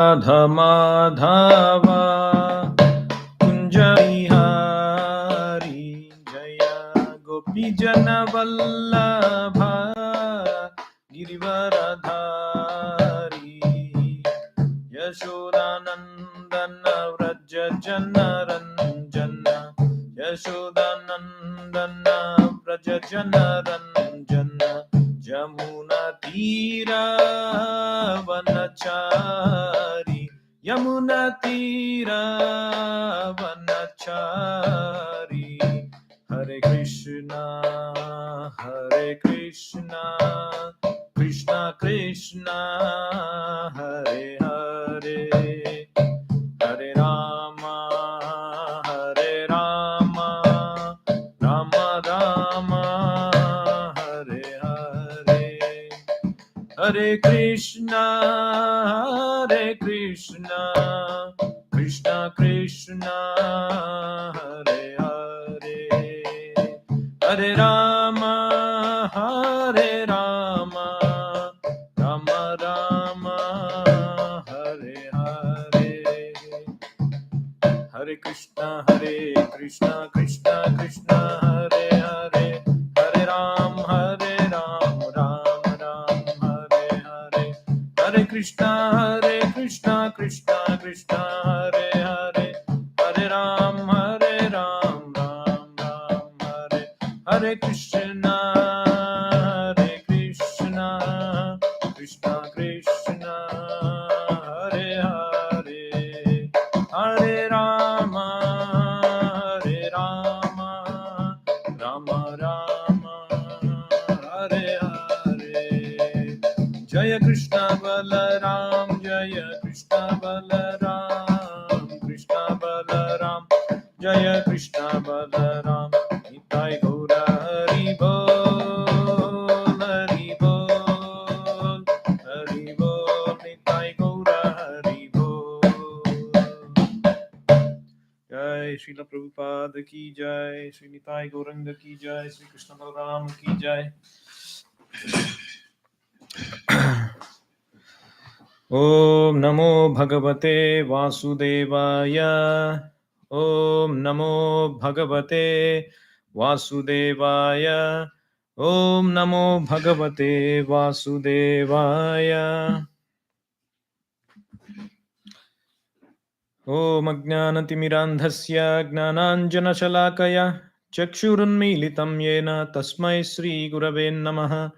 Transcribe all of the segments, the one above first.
Radha Madhava Kunja Bihari Jaya Gopi Jana Vallabha Girivaradhari Yashodanandana Vraja Jana Ranjana Yashodanandana Vraja Jana Ranjana Jamuna Tira Vanachari Yamuna Tira Vanachari Hare Krishna Hare Krishna Krishna Krishna Hare Hare Hare Rama Hare Rama Rama Rama Hare Hare Hare Krishna Krishna Krishna Hare Hare Hare Rama Rama Rama Hare Hare Hare Krishna Krishna Krishna Hare Hare Hare Ram Ram Ram Hare Hare Hare Krishna Krishna Krishna Hare Hare Hare Ram Ram Ram Hare Hare Krishna Krishna Krishna Hare Hare Hare Rama Rama Rama Hare Hare Jaya Krishna Balaram Jaya Krishna Balaram Krishna Balaram Jaya Krishna Balaram Nitai Gaura Hari Bol Hari Bol Hari Bol Nitai Gaura Hari Bol Jai Srila Prabhupada ki Jai Sri Nitai Gauranga ki Jai Sri Krishna Balaram ki Jai Om Namo Bhagavate Vasudevaya Om Namo Bhagavate Vasudevaya Om Namo Bhagavate Vasudevaya Om Ajnanatimirandhasya Gnananjanashalakaya Chakshurunmilitam Yena Tasmai Sri Gurave Namaha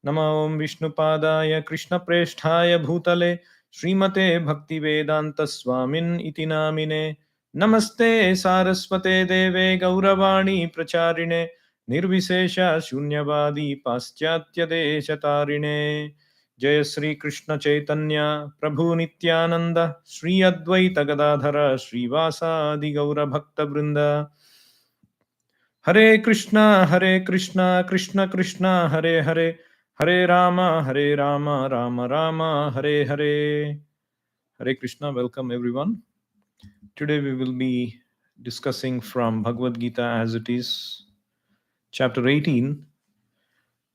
Namo Om Vishnupadaya Krishna Presthaya Bhutale Srimate Bhaktivedanta Swamin iti namine Namaste Saraswate Deve Gauravani Pracharine Nirvisesha Shunyavadi Paschatya Deshatarine Jaya Sri Krishna Chaitanya Prabhu Nityananda Sri Advaita Gadadhara Sri Vasadi Gaura Bhakta Vrinda Hare Krishna Krishna Krishna Hare Hare Hare Rama Rama Rama Hare Hare Hare Krishna. Welcome everyone. Today we will be discussing from Bhagavad Gita as it is, chapter 18,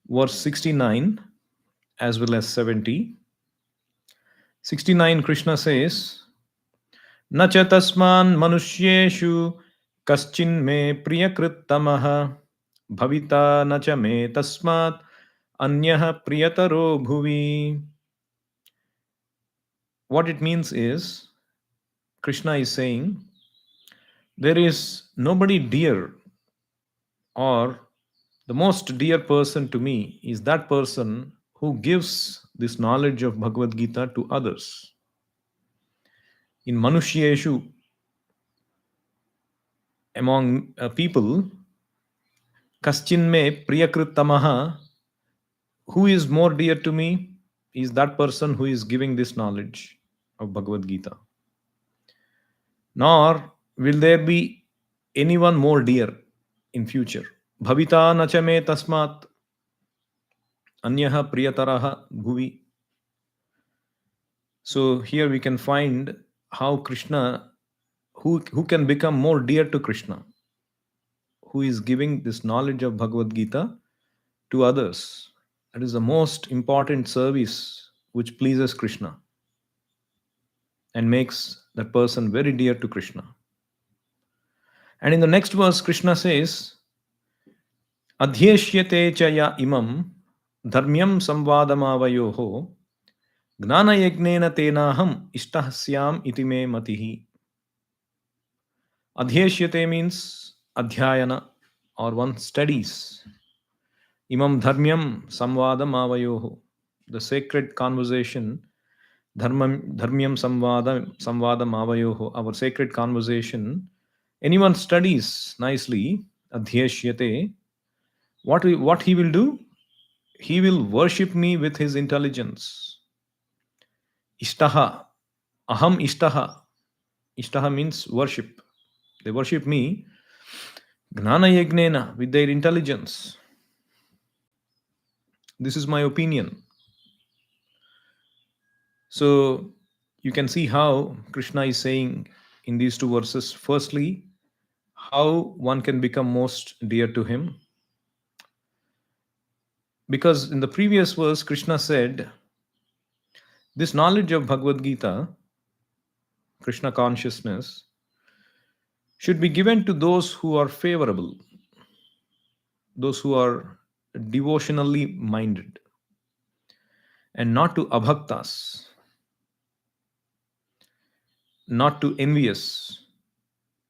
verse 69 as well as 70. 69 Krishna says, Nacha tasman manushyeshu kaschin me priyakrittamaha bhavita nacha me tasmat anyah priyataro bhuvi. What it means is, Krishna is saying, there is nobody dear, or the most dear person to me is that person who gives this knowledge of Bhagavad Gita to others. In Manushyeshu, among people, Kaschin me priyakrittamaha, who is more dear to me is that person who is giving this knowledge of Bhagavad Gita. Nor will there be anyone more dear in future. Bhavita nacha me tasmat anyaha priyataraha bhuvi. So here we can find how Krishna, who can become more dear to Krishna, who is giving this knowledge of Bhagavad Gita to others. That is the most important service which pleases Krishna. and makes that person very dear to Krishna. And in the next verse, Krishna says, Adhyeshyate chaya imam dharmyam samvadamavayoho gnanayagnena tenaham ishtahasyam iti me matihi. Adhyeshyate means adhyayana, or one studies. Imam dharmyam samvadam avayoho, the sacred conversation, dharmyam samvadam avayoho, our sacred conversation. Anyone studies nicely, adhyeshyate, what he will do? He will worship me with his intelligence. Ishtaha, aham ishtaha. Ishtaha means worship. They worship me, gnana yagnena, with their intelligence. This is my opinion. So you can see how Krishna is saying in these two verses, firstly, how one can become most dear to him. Because in the previous verse, Krishna said, this knowledge of Bhagavad Gita, Krishna consciousness, should be given to those who are favorable, those who are devotionally minded, and not to abhaktas, not to envious.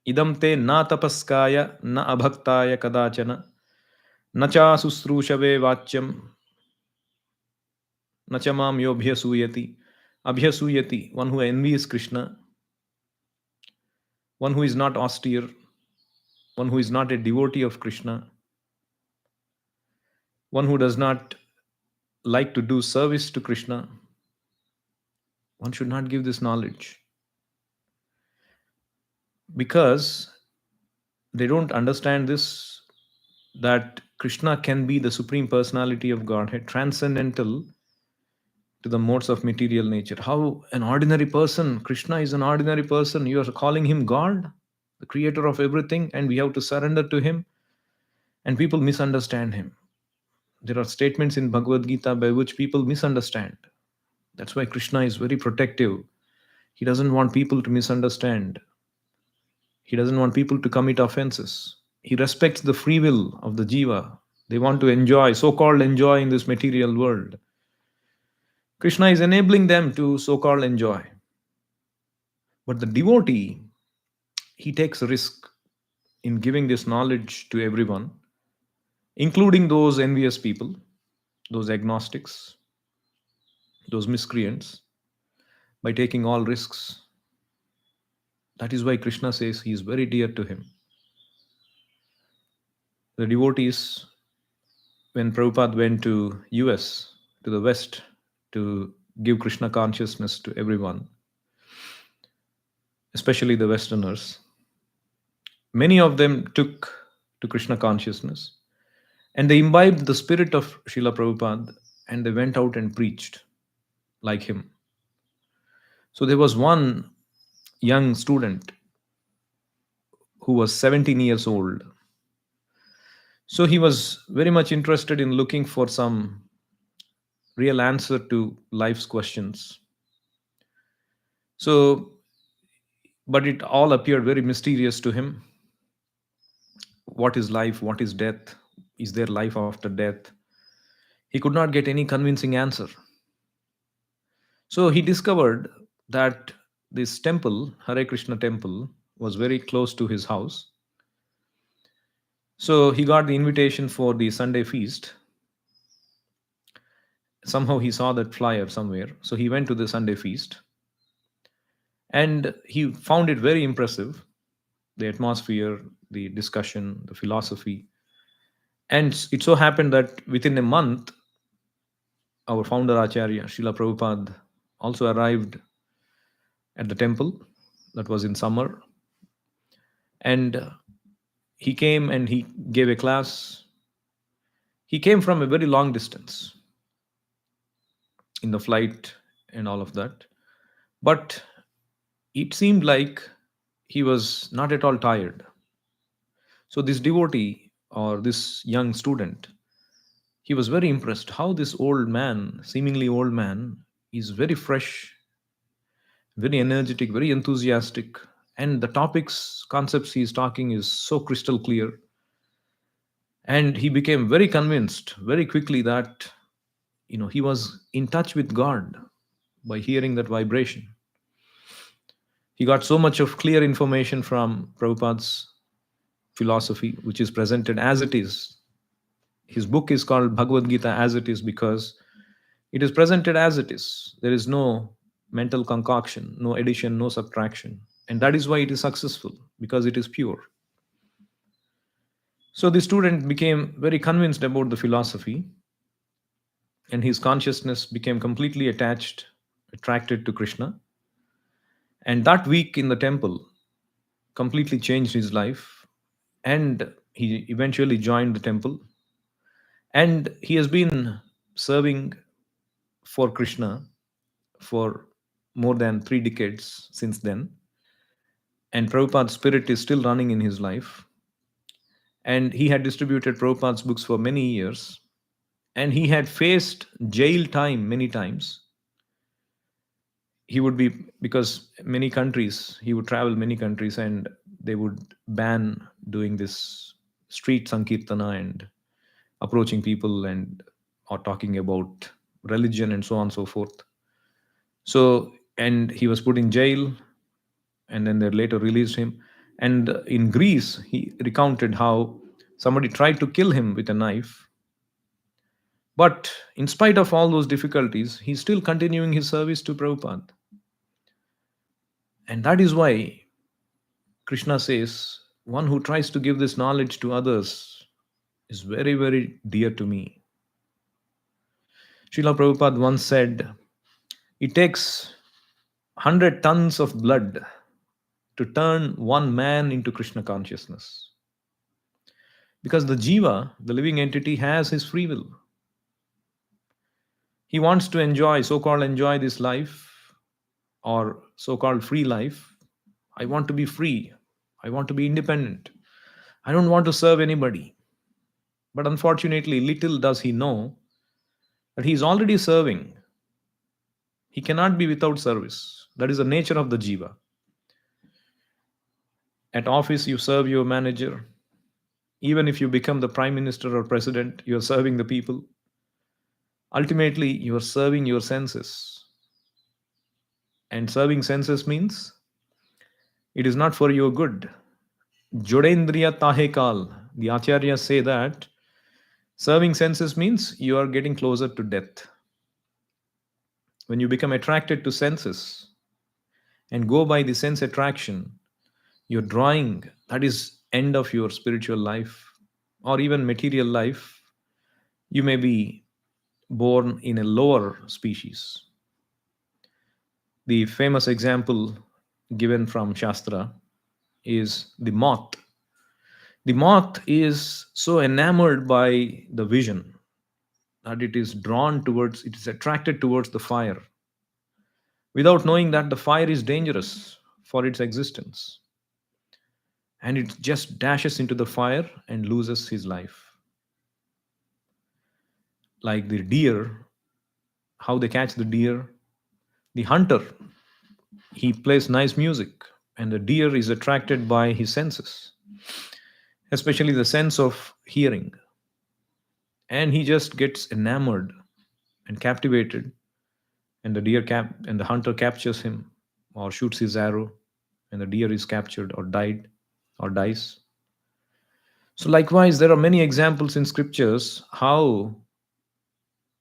Idam te na tapaskaya na abhaktaya kadachana na cha susrushave vachyam na cha mam yobhyasuyati. Abhyasuyati, one who envies Krishna, one who is not austere, one who is not a devotee of Krishna, one who does not like to do service to Krishna, one should not give this knowledge because they don't understand this, that Krishna can be the supreme personality of Godhead, transcendental to the modes of material nature. How an ordinary person, Krishna is an ordinary person, you are calling him God, the creator of everything, and we have to surrender to him, and people misunderstand him. There are statements in Bhagavad Gita by which people misunderstand. That's why Krishna is very protective. He doesn't want people to misunderstand. He doesn't want people to commit offenses. He respects the free will of the jiva. They want to enjoy, so-called enjoy in this material world. Krishna is enabling them to so-called enjoy. But the devotee, he takes a risk in giving this knowledge to everyone, including those envious people, those agnostics, those miscreants, by taking all risks. That is why Krishna says he is very dear to him. The devotees, when Prabhupada went to US, to the West, to give Krishna consciousness to everyone, especially the Westerners, many of them took to Krishna consciousness and they imbibed the spirit of Srila Prabhupada and they went out and preached like him. So there was one young student who was 17 years old. So he was very much interested in looking for some real answer to life's questions. So, but it all appeared very mysterious to him. What is life? What is death? Is there life after death? He could not get any convincing answer. So he discovered that this temple, Hare Krishna temple, was very close to his house. So he got the invitation for the Sunday feast. Somehow he saw that flyer somewhere. So he went to the Sunday feast and he found it very impressive, the atmosphere, the discussion, the philosophy. And it so happened that within a month, our founder Acharya, Srila Prabhupada, also arrived at the temple. That was in summer. And he came and he gave a class. He came from a very long distance in the flight and all of that. But it seemed like he was not at all tired. So this devotee or this young student, he was very impressed how this old man, seemingly old man, is very fresh, very energetic, very enthusiastic, and the topics, concepts he is talking is so crystal clear. And he became very convinced very quickly that he was in touch with God by hearing that vibration. He got so much of clear information from Prabhupada's philosophy, which is presented as it is. His book is called Bhagavad Gita as it is because it is presented as it is. There is no mental concoction, no addition, no subtraction. And that is why it is successful, because it is pure. So the student became very convinced about the philosophy, and his consciousness became completely attracted to Krishna. And that week in the temple completely changed his life. And he eventually joined the temple. And he has been serving for Krishna for more than 3 decades since then. And Prabhupada's spirit is still running in his life. And he had distributed Prabhupada's books for many years. And he had faced jail time many times. He would be, because many countries, he would travel many countries and they would ban doing this street sankirtana and approaching people and or talking about religion and so on and so forth. So, and he was put in jail, and then they later released him. And in Greece, he recounted how somebody tried to kill him with a knife. But in spite of all those difficulties, he's still continuing his service to Prabhupada. And that is why Krishna says, one who tries to give this knowledge to others is very, very dear to me. Srila Prabhupada once said, it takes 100 tons of blood to turn one man into Krishna consciousness. Because the jiva, the living entity, has his free will. He wants to enjoy, so called enjoy this life or so called free life. I want to be free. I want to be independent. I don't want to serve anybody. But unfortunately, little does he know that he is already serving. He cannot be without service. That is the nature of the jiva. At office, you serve your manager. Even if you become the prime minister or president, you are serving the people. Ultimately, you are serving your senses. And serving senses means it is not for your good. Jodendriya tahekal. The acharyas say that serving senses means you are getting closer to death. When you become attracted to senses and go by the sense attraction, you're drawing, that is end of your spiritual life or even material life. You may be born in a lower species. The famous example given from Shastra is the moth. The moth is so enamored by the vision that it is drawn towards, it is attracted towards the fire without knowing that the fire is dangerous for its existence. And it just dashes into the fire and loses his life. Like the deer, how they catch the deer, the hunter, he plays nice music, and the deer is attracted by his senses, especially the sense of hearing. And he just gets enamored and captivated, and the hunter captures him or shoots his arrow, and the deer is captured or died or dies. So likewise, there are many examples in scriptures how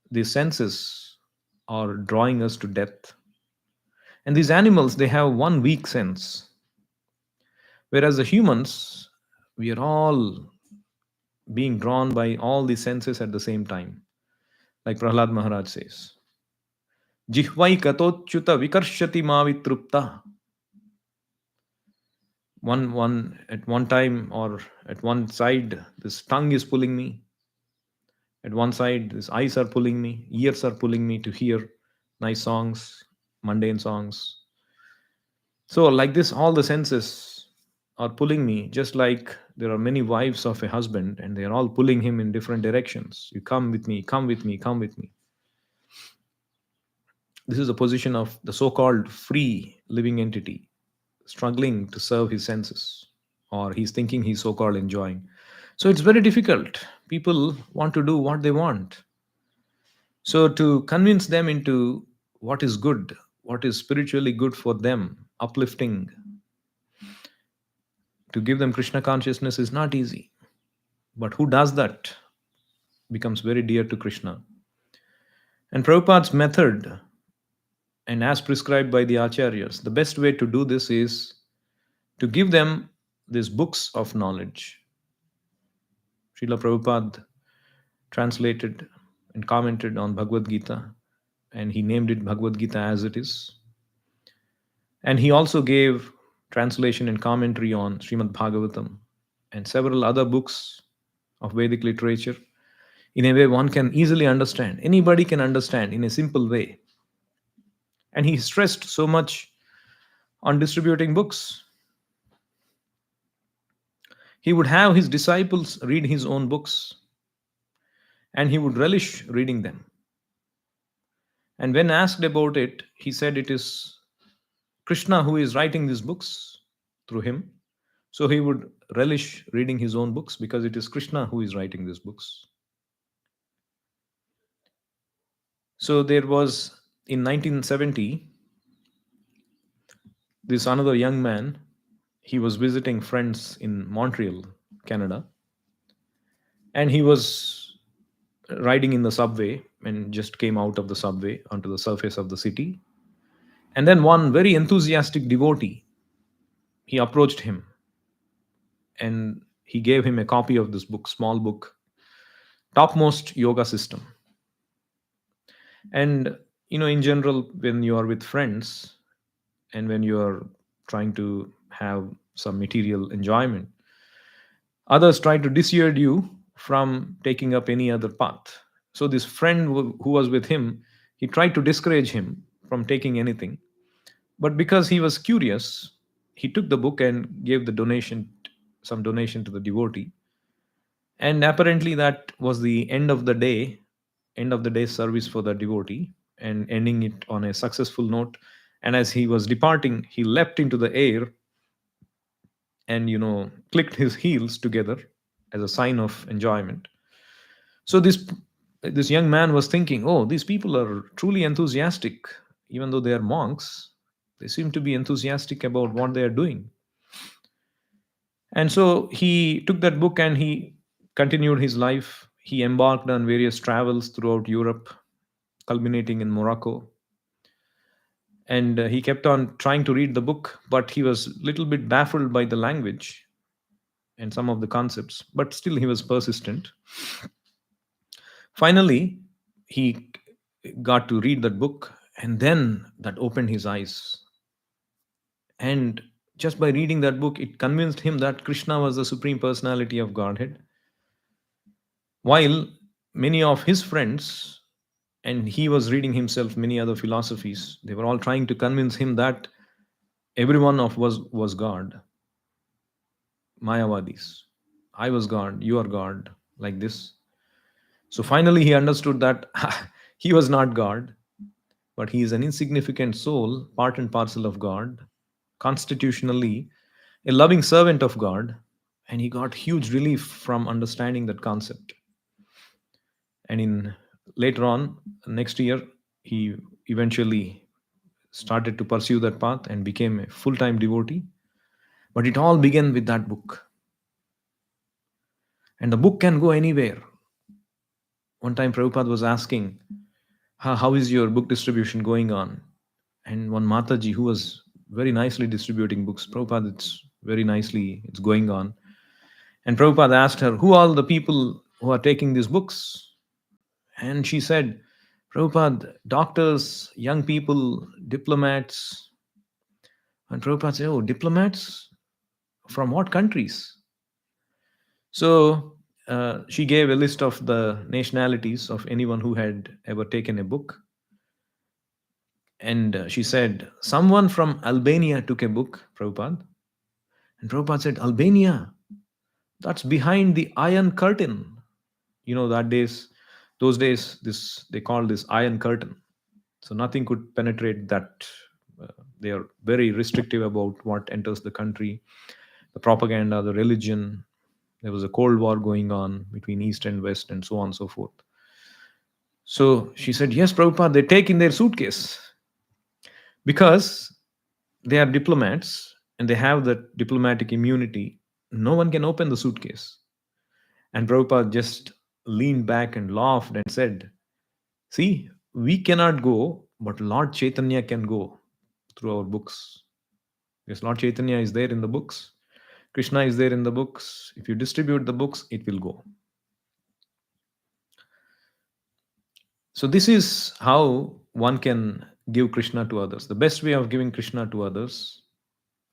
the senses are drawing us to death. And these animals, they have one weak sense, whereas the humans, we are all being drawn by all the senses at the same time. Like Prahlad Maharaj says, Jihvai katochyuta vikarshati mavitrupta. One at one time or at one side, this tongue is pulling me. At one side, these eyes are pulling me, ears are pulling me to hear nice songs, mundane songs. So, like this, all the senses are pulling me, just like there are many wives of a husband and they are all pulling him in different directions. You come with me, come with me, come with me. This is a position of the so called free living entity struggling to serve his senses, or he's thinking he's so called enjoying. So it's very difficult. People want to do what they want. So to convince them into what is good, what is spiritually good for them, uplifting, to give them Krishna consciousness is not easy. But who does that becomes very dear to Krishna. And Prabhupada's method, and as prescribed by the acharyas, the best way to do this is to give them these books of knowledge. Srila Prabhupada translated and commented on Bhagavad Gita, and he named it Bhagavad Gita as it is. And he also gave translation and commentary on Srimad Bhagavatam and several other books of Vedic literature in a way one can easily understand. Anybody can understand in a simple way. And he stressed so much on distributing books. He would have his disciples read his own books, and he would relish reading them. And when asked about it, he said it is Krishna who is writing these books through him. So he would relish reading his own books because it is Krishna who is writing these books. So there was in 1970 this another young man. He was visiting friends in Montreal, Canada, and he was riding in the subway and just came out of the subway onto the surface of the city. And then one very enthusiastic devotee, he approached him and he gave him a copy of this book, small book, Topmost Yoga System. And in general, when you are with friends and when you are trying to have some material enjoyment, others try to dissuade you from taking up any other path. So this friend who was with him, he tried to discourage him from taking anything. But because he was curious, he took the book and gave the donation, some donation to the devotee. And apparently that was the end of the day service for the devotee, and ending it on a successful note. And as he was departing, he leapt into the air and clicked his heels together as a sign of enjoyment. So this young man was thinking, oh, these people are truly enthusiastic. Even though they are monks, they seem to be enthusiastic about what they are doing. And so he took that book and he continued his life. He embarked on various travels throughout Europe, culminating in Morocco. And he kept on trying to read the book, but he was a little bit baffled by the language and some of the concepts, but still he was persistent. Finally, he got to read that book, and then that opened his eyes. And just by reading that book, it convinced him that Krishna was the Supreme Personality of Godhead. While many of his friends, and he was reading himself many other philosophies, they were all trying to convince him that everyone of was God. Mayavadis. I was God, you are God, like this. So finally he understood that he was not God, but he is an insignificant soul, part and parcel of God, constitutionally a loving servant of God, and he got huge relief from understanding that concept. And in later on, next year, he eventually started to pursue that path and became a full-time devotee. But it all began with that book. And the book can go anywhere. One time Prabhupada was asking, how is your book distribution going on? And one Mataji who was very nicely distributing books, Prabhupada, it's going on. And Prabhupada asked her, who are all the people who are taking these books? And she said, Prabhupada, doctors, young people, diplomats. And Prabhupada said, oh, diplomats? From what countries? So she gave a list of the nationalities of anyone who had ever taken a book. And she said, someone from Albania took a book, Prabhupada. And Prabhupada said, Albania? That's behind the Iron Curtain. Those days, this they call this Iron Curtain. So nothing could penetrate that. They are very restrictive about what enters the country, the propaganda, the religion. There was a Cold War going on between East and West, and so on and so forth. So she said, yes, Prabhupada, they take in their suitcase because they are diplomats and they have that diplomatic immunity. No one can open the suitcase. And Prabhupada just leaned back and laughed and said, see, we cannot go, but Lord Chaitanya can go through our books. Because Lord Chaitanya is there in the books. Krishna is there in the books. If you distribute the books, it will go. So, this is how one can give Krishna to others. The best way of giving Krishna to others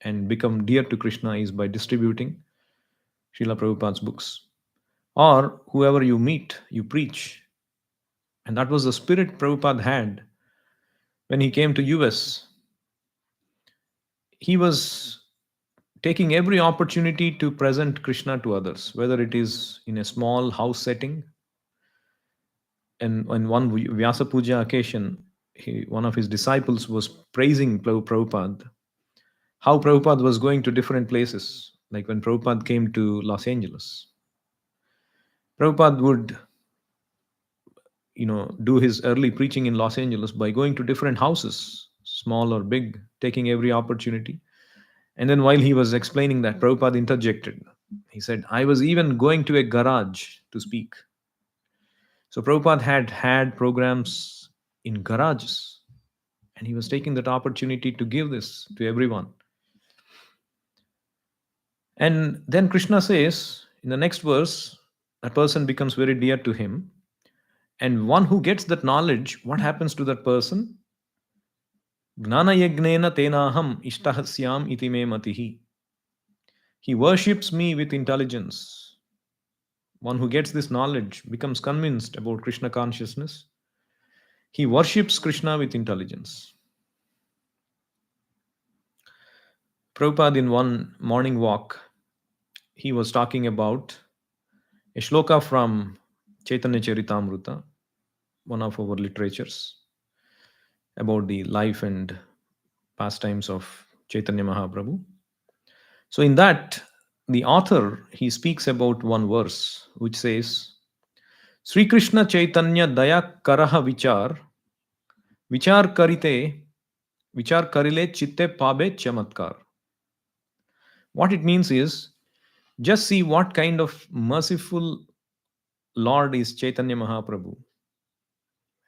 and become dear to Krishna is by distributing Srila Prabhupada's books. Or whoever you meet, you preach. And that was the spirit Prabhupada had when he came to US. He was taking every opportunity to present Krishna to others, whether it is in a small house setting. And on one Vyasa Puja occasion, one of his disciples was praising Prabhupada, how Prabhupada was going to different places. Like when Prabhupada came to Los Angeles, Prabhupada would, do his early preaching in Los Angeles by going to different houses, small or big, taking every opportunity. And then while he was explaining that, Prabhupada interjected. He said, I was even going to a garage to speak. So Prabhupada had programs in garages, and he was taking that opportunity to give this to everyone. And then Krishna says in the next verse, that person becomes very dear to him. And one who gets that knowledge, what happens to that person? Gnana yagnena tenaham ishtahasyam iti me matihi. He worships me with intelligence. One who gets this knowledge becomes convinced about Krishna consciousness. He worships Krishna with intelligence. Prabhupada, in one morning walk, he was talking about a shloka from Chaitanya Charitamrita, one of our literatures, about the life and pastimes of Chaitanya Mahaprabhu. So in that, the author, he speaks about one verse which says, Sri Krishna Chaitanya Daya Karaha Vichar Karite, Vichar Karile Chitte Pabe Chamatkar. What it means is, just see what kind of merciful Lord is Chaitanya Mahaprabhu.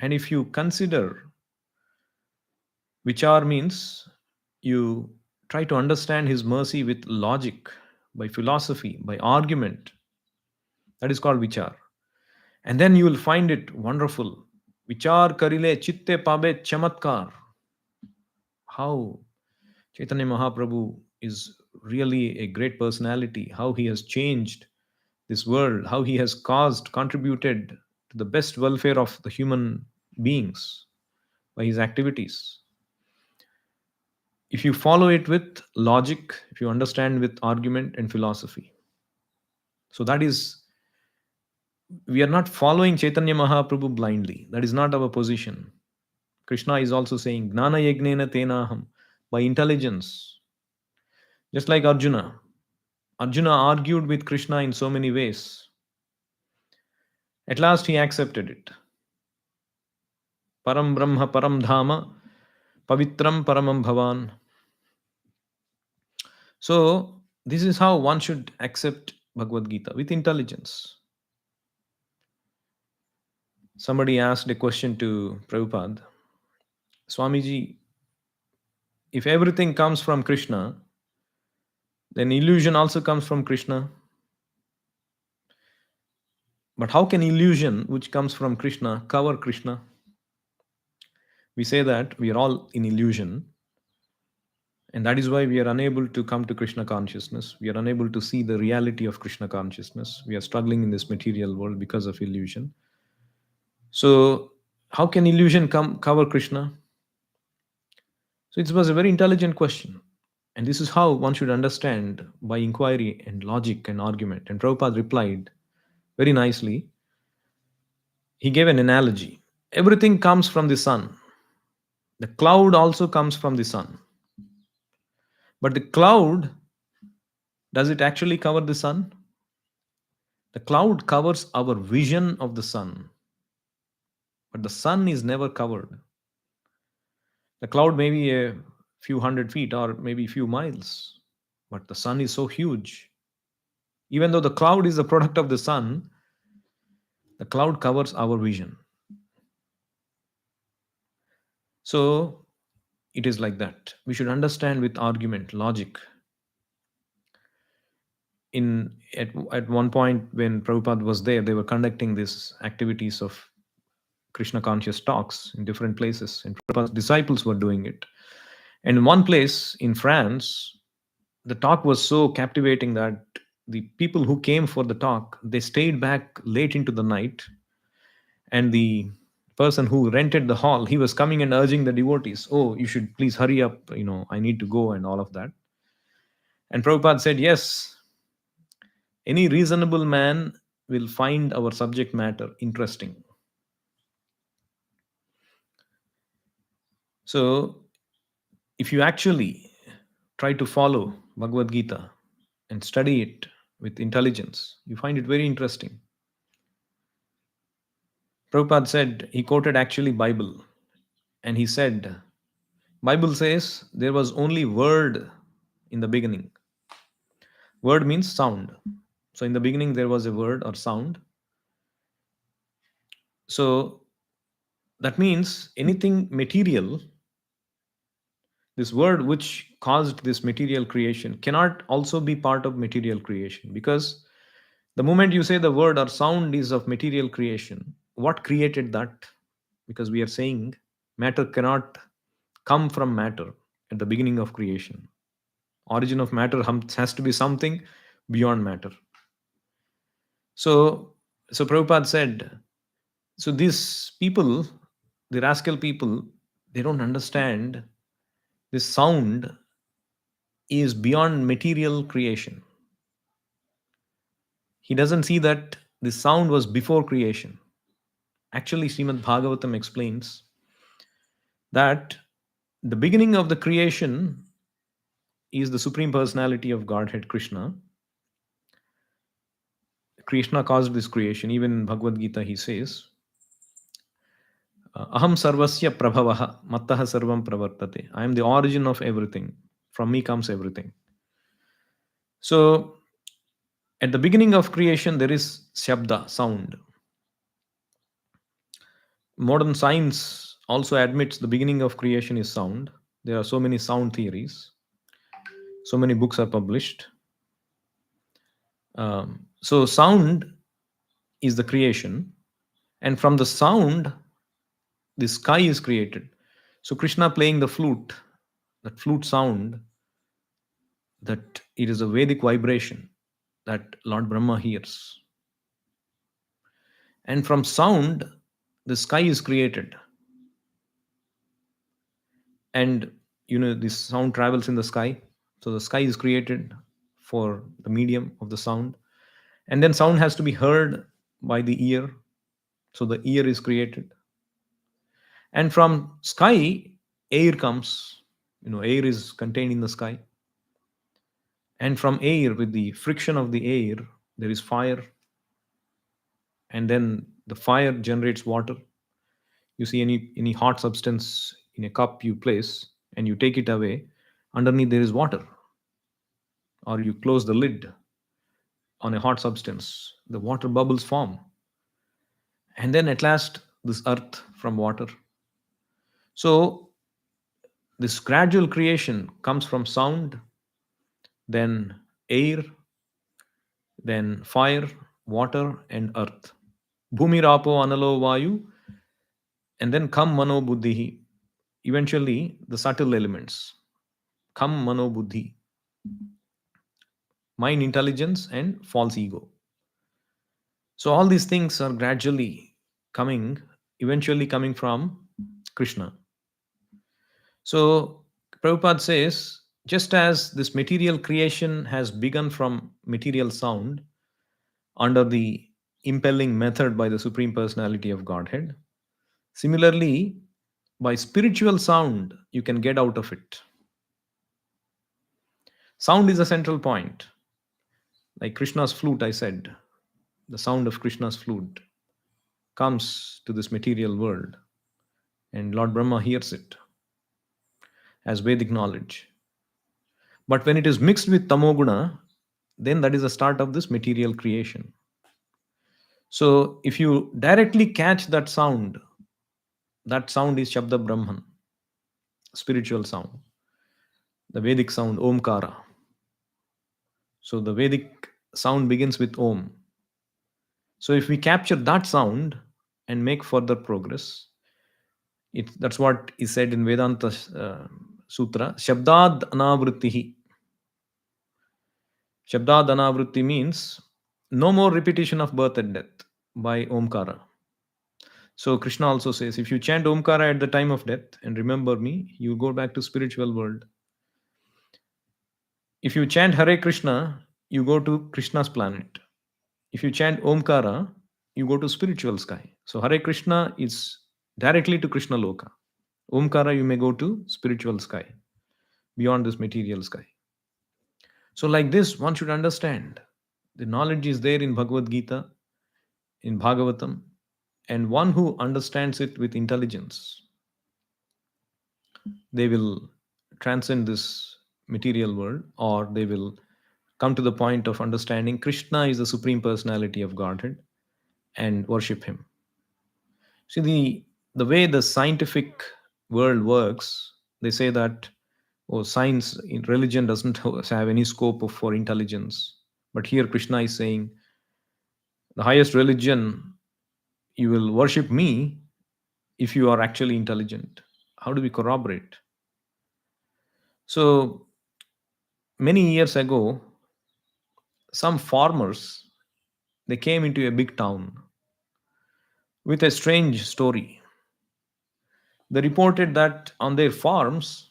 And if you consider, Vichar means you try to understand his mercy with logic, by philosophy, by argument. That is called Vichar. And then you will find it wonderful. Vichar Karile Chitte Pabe Chamatkar. How Chaitanya Mahaprabhu is really a great personality, how he has changed this world, how he has contributed to the best welfare of the human beings by his activities. If you follow it with logic, if you understand with argument and philosophy. So that is, we are not following Chaitanya Mahaprabhu blindly. That is not our position. Krishna is also saying, Gnana yagnena tenaham, by intelligence. Just like Arjuna. Arjuna argued with Krishna in so many ways. At last he accepted it. Param Brahma Param Dhama Pavitram Paramam Bhavan. So, this is how one should accept Bhagavad Gita, with intelligence. Somebody asked a question to Prabhupada, Swamiji, if everything comes from Krishna, then illusion also comes from Krishna. But how can illusion, which comes from Krishna, cover Krishna? We say that we are all in illusion, and that is why we are unable to come to Krishna consciousness. We are unable to see the reality of Krishna consciousness. We are struggling in this material world because of illusion. So, how can illusion cover Krishna? So, it was a very intelligent question. And this is how one should understand by inquiry and logic and argument. And Prabhupada replied very nicely. He gave an analogy. Everything comes from the sun. The cloud also comes from the sun. But the cloud, does it actually cover the sun? The cloud covers our vision of the sun, but the sun is never covered. The cloud may be a few hundred feet or maybe a few miles, but the sun is so huge. Even though the cloud is a product of the sun, the cloud covers our vision. So it is like that. We should understand with argument, logic. At one point when Prabhupada was there, they were conducting these activities of Krishna conscious talks in different places, and Prabhupada's disciples were doing it. And in one place in France, the talk was so captivating that the people who came for the talk, they stayed back late into the night, and the person who rented the hall, he was coming and urging the devotees, oh, you should please hurry up, I need to go and all of that. And Prabhupada said, yes, any reasonable man will find our subject matter interesting. So if you actually try to follow Bhagavad Gita and study it with intelligence, you find it very interesting. Prabhupada said, he quoted actually Bible, and he said, Bible says there was only word in the beginning. Word means sound. So in the beginning there was a word or sound. So that means anything material, this word which caused this material creation cannot also be part of material creation, because the moment you say the word or sound is of material creation, what created that? Because we are saying matter cannot come from matter at the beginning of creation. Origin of matter has to be something beyond matter. So, so Prabhupada said, so these people, the rascal people, they don't understand this sound is beyond material creation. He doesn't see that the sound was before creation. Actually, Srimad Bhagavatam explains that the beginning of the creation is the Supreme Personality of Godhead, Krishna. Krishna caused this creation. Even in Bhagavad Gita, he says, Aham sarvasya prabhavaha mattaha sarvam pravartate. I am the origin of everything. From me comes everything. So, at the beginning of creation, there is shabda, sound. Modern science also admits the beginning of creation is sound. There are so many sound theories. So many books are published. So, sound is the creation, and from the sound, the sky is created. So, Krishna playing the flute, that flute sound, that it is a Vedic vibration that Lord Brahma hears. And from sound, the sky is created. And this sound travels in the sky. So the sky is created for the medium of the sound. And then sound has to be heard by the ear. So the ear is created. And from sky, air comes. Air is contained in the sky. And from air, with the friction of the air, there is fire. And then the fire generates water. You see any hot substance in a cup you place and you take it away, underneath there is water. Or you close the lid on a hot substance, the water bubbles form. And then at last, this earth from water. So this gradual creation comes from sound, then air, then fire, water, and earth. Bhumi rapo analo vayu, and then come mano buddhi. Eventually, the subtle elements. Come mano buddhi, mind, intelligence, and false ego. So all these things are gradually coming, eventually coming from Krishna. So Prabhupada says, just as this material creation has begun from material sound under the impelling method by the Supreme Personality of Godhead, similarly, By spiritual sound, you can get out of it. Sound is a central point. Like Krishna's flute, I said, the sound of Krishna's flute comes to this material world, and Lord Brahma hears it as Vedic knowledge. But when it is mixed with Tamoguna, then that is the start of this material creation. So if you directly catch that sound is Shabda Brahman, spiritual sound, the Vedic sound, Omkara. So the Vedic sound begins with Om. So if we capture that sound and make further progress, that's what is said in Vedanta Sutra, Shabdad Anavrittihi. Shabdad Anavritti means no more repetition of birth and death by Omkara. So Krishna also says, if you chant Omkara at the time of death and remember me, you go back to spiritual world. If you chant Hare Krishna, you go to Krishna's planet. If you chant Omkara, you go to spiritual sky. So Hare Krishna is directly to Krishna Loka. Omkara, you may go to spiritual sky, beyond this material sky. So like this, one should understand. The knowledge is there in Bhagavad Gita, in Bhagavatam, and one who understands it with intelligence, they will transcend this material world, or they will come to the point of understanding Krishna is the supreme personality of Godhead and worship him. See, the way the scientific world works, they say that, oh, science in religion doesn't have any scope for intelligence. But here Krishna is saying, the highest religion, you will worship me if you are actually intelligent. How do we corroborate? So many years ago, some farmers, they came into a big town with a strange story. They reported that on their farms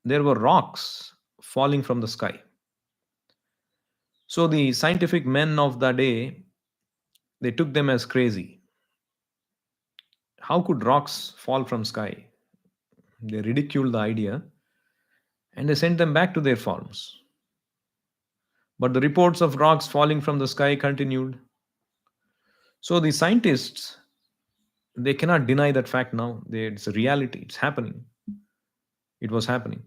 there were rocks falling from the sky. So the scientific men of the day, they took them as crazy. How could rocks fall from sky? They ridiculed the idea and they sent them back to their farms. But the reports of rocks falling from the sky continued. So the scientists, they cannot deny that fact now. It's a reality. It's happening. It was happening.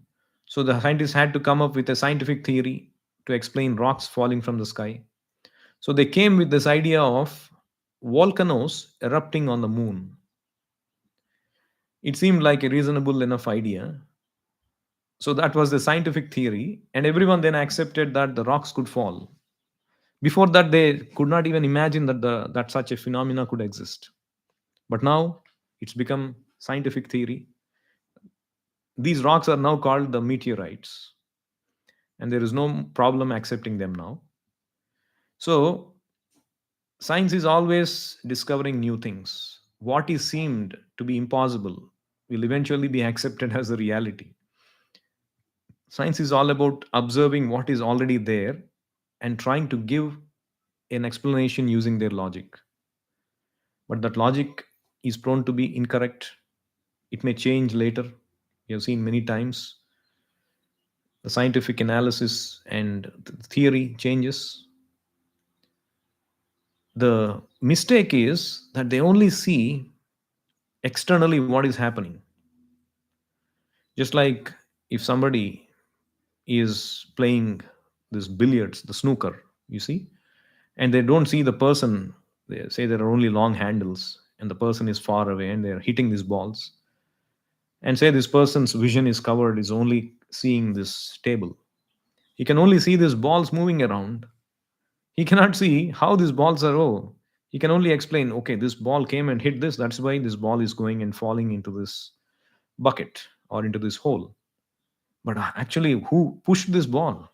So the scientists had to come up with a scientific theory to explain rocks falling from the sky. So they came with this idea of volcanoes erupting on the moon. It seemed like a reasonable enough idea. So that was the scientific theory, and everyone then accepted that the rocks could fall. Before that, they could not even imagine that such a phenomena could exist. But now it's become scientific theory. These rocks are now called the meteorites, and there is no problem accepting them now. So science is always discovering new things. What is seemed to be impossible will eventually be accepted as a reality. Science is all about observing what is already there and trying to give an explanation using their logic. But that logic is prone to be incorrect. It may change later. We have seen many times the scientific analysis and the theory changes. The mistake is that they only see externally what is happening. Just like if somebody is playing this billiards, the snooker, you see, and they don't see the person, they say there are only long handles and the person is far away and they're hitting these balls, and say this person's vision is covered, is only seeing this table. He can only see these balls moving around. He cannot see how these balls are. Oh, he can only explain, okay, this ball came and hit this, that's why this ball is going and falling into this bucket or into this hole. But actually, who pushed this ball?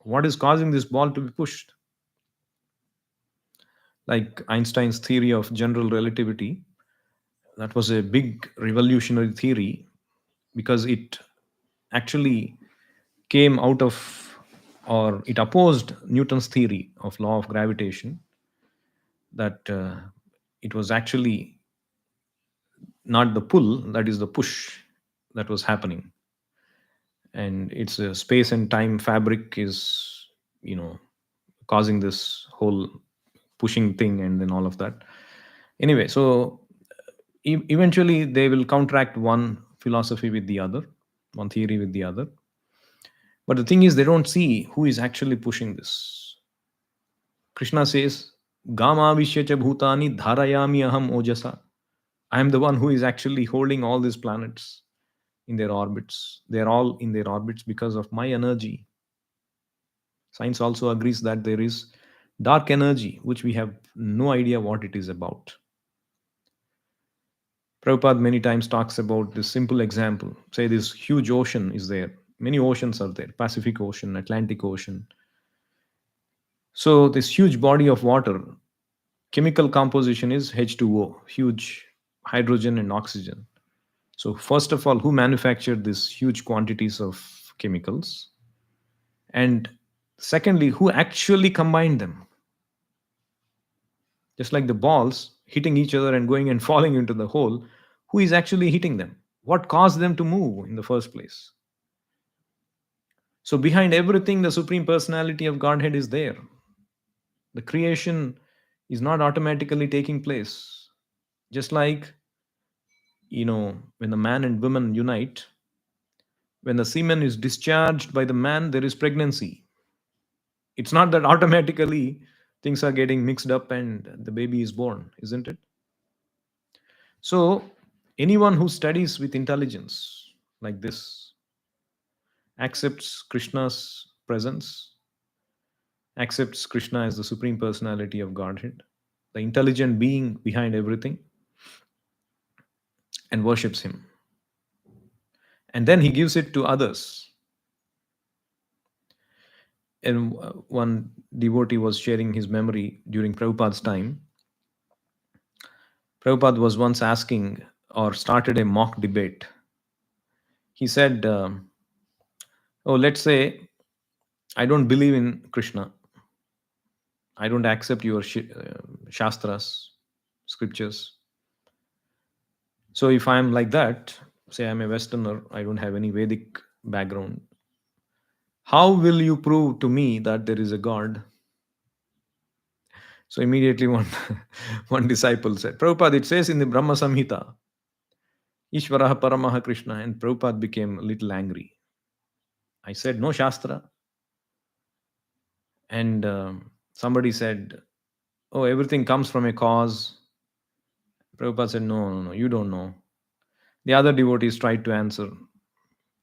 What is causing this ball to be pushed? Like Einstein's theory of general relativity, that was a big revolutionary theory because it actually came out of, or it opposed Newton's theory of law of gravitation, that it was actually not the pull, that is the push that was happening. And it's a space and time fabric is, you know, causing this whole pushing thing and then all of that. Anyway, so eventually they will counteract one philosophy with the other, one theory with the other. But the thing is, they don't see who is actually pushing this. Krishna says, Gamavishya cha bhutani dharayami aham ojasa. I am the one who is actually holding all these planets in their orbits. They are all in their orbits because of my energy. Science also agrees that there is dark energy, which we have no idea what it is about. Prabhupada many times talks about this simple example. Say this huge ocean is there. Many oceans are there: Pacific Ocean, Atlantic Ocean. So this huge body of water, chemical composition is H2O, huge hydrogen and oxygen. So first of all, who manufactured these huge quantities of chemicals? And secondly, who actually combined them? Just like the balls hitting each other and going and falling into the hole, who is actually hitting them? What caused them to move in the first place? So behind everything, the Supreme Personality of Godhead is there. The creation is not automatically taking place. Just like, when the man and woman unite, when the semen is discharged by the man, there is pregnancy. It's not that automatically things are getting mixed up and the baby is born, isn't it? So, anyone who studies with intelligence like this accepts Krishna's presence, accepts Krishna as the Supreme Personality of Godhead, the intelligent being behind everything, and worships Him. And then He gives it to others. And one devotee was sharing his memory during Prabhupada's time. Prabhupada was once asking or started a mock debate. He said, oh, let's say I don't believe in Krishna. I don't accept your shastras, scriptures. So if I'm like that, say I'm a Westerner, I don't have any Vedic background, how will you prove to me that there is a God? So immediately one, one disciple said, Prabhupada, it says in the Brahma Samhita, Ishvaraha Paramaha Krishna, and Prabhupada became a little angry. I said, no Shastra. And somebody said, oh, everything comes from a cause. Prabhupada said, no, you don't know. The other devotees tried to answer.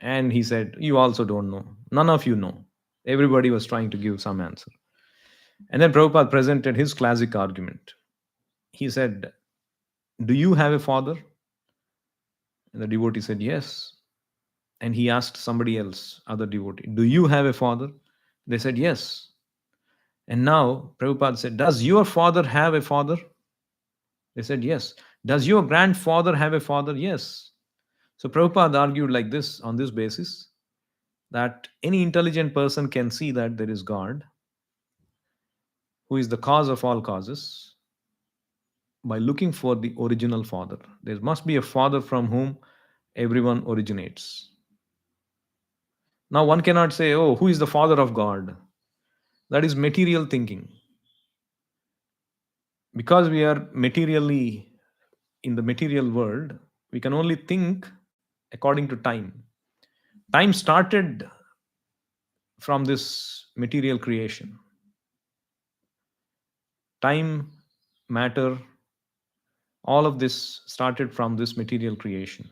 And he said, you also don't know. None of you know. Everybody was trying to give some answer. And then Prabhupada presented his classic argument. He said, do you have a father? And the devotee said, yes. And he asked somebody else, other devotee, do you have a father? They said, yes. And now Prabhupada said, does your father have a father? They said, yes. Does your grandfather have a father? Yes. So Prabhupada argued like this on this basis, that any intelligent person can see that there is God, who is the cause of all causes, by looking for the original father. There must be a father from whom everyone originates. Now, one cannot say, oh, who is the father of God? That is material thinking. Because we are materially in the material world, we can only think according to time. Time started from this material creation. Time, matter, all of this started from this material creation.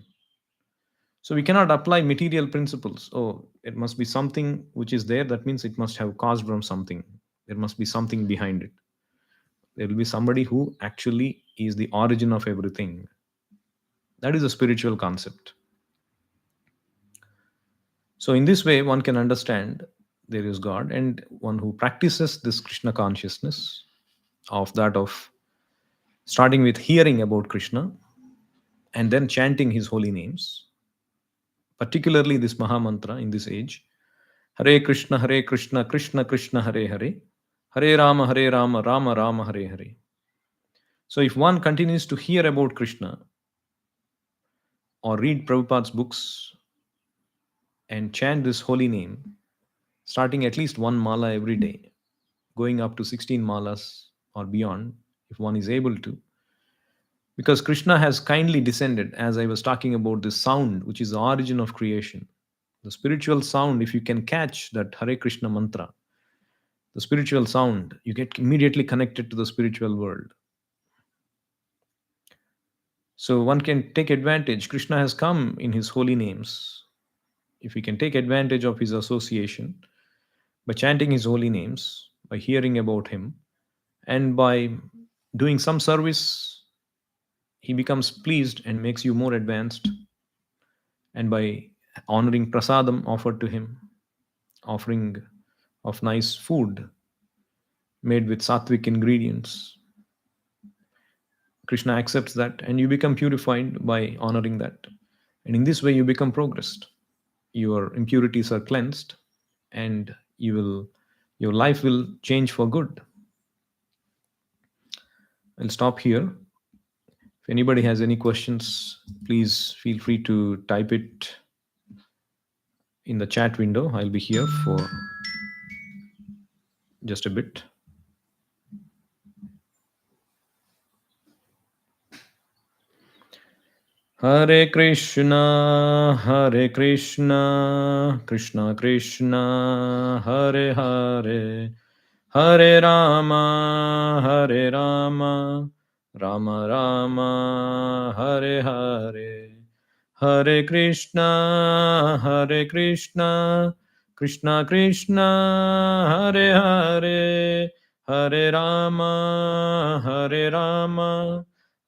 So we cannot apply material principles. Oh, it must be something which is there. That means it must have caused from something. There must be something behind it. There will be somebody who actually is the origin of everything. That is a spiritual concept. So in this way, one can understand there is God, and one who practices this Krishna consciousness of that of starting with hearing about Krishna and then chanting his holy names, particularly this Maha Mantra in this age, Hare Krishna, Krishna Krishna, Hare Hare, Hare Rama, Rama Hare Hare. So if one continues to hear about Krishna or read Prabhupada's books and chant this holy name, starting at least one mala every day, going up to 16 malas or beyond, if one is able to. Because Krishna has kindly descended, as I was talking about the sound, which is the origin of creation. The spiritual sound, if you can catch that Hare Krishna mantra, the spiritual sound, you get immediately connected to the spiritual world. So one can take advantage. Krishna has come in his holy names. If we can take advantage of his association by chanting his holy names, by hearing about him, and by doing some service, he becomes pleased and makes you more advanced. And by honoring prasadam offered to him, offering of nice food made with sattvic ingredients, Krishna accepts that, and you become purified by honoring that. And in this way, you become progressed. Your impurities are cleansed, and your life will change for good. I'll stop here. If anybody has any questions, please feel free to type it in the chat window. I'll be here for just a bit. Hare Krishna, Krishna Krishna, Hare Hare, Hare Rama, Rama Rama, Hare Hare. Hare Krishna, Krishna Krishna, Hare Hare, Hare Rama,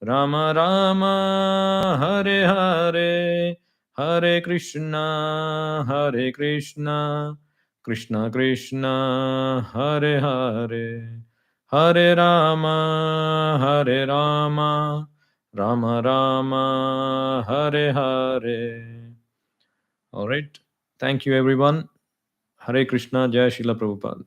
Rama Rama, Hare Hare, Hare Krishna, Krishna Krishna, Hare Hare, Hare Rama, Rama Rama, Hare Hare. All right. Thank you, everyone. Hare Krishna, Jai Srila Prabhupada.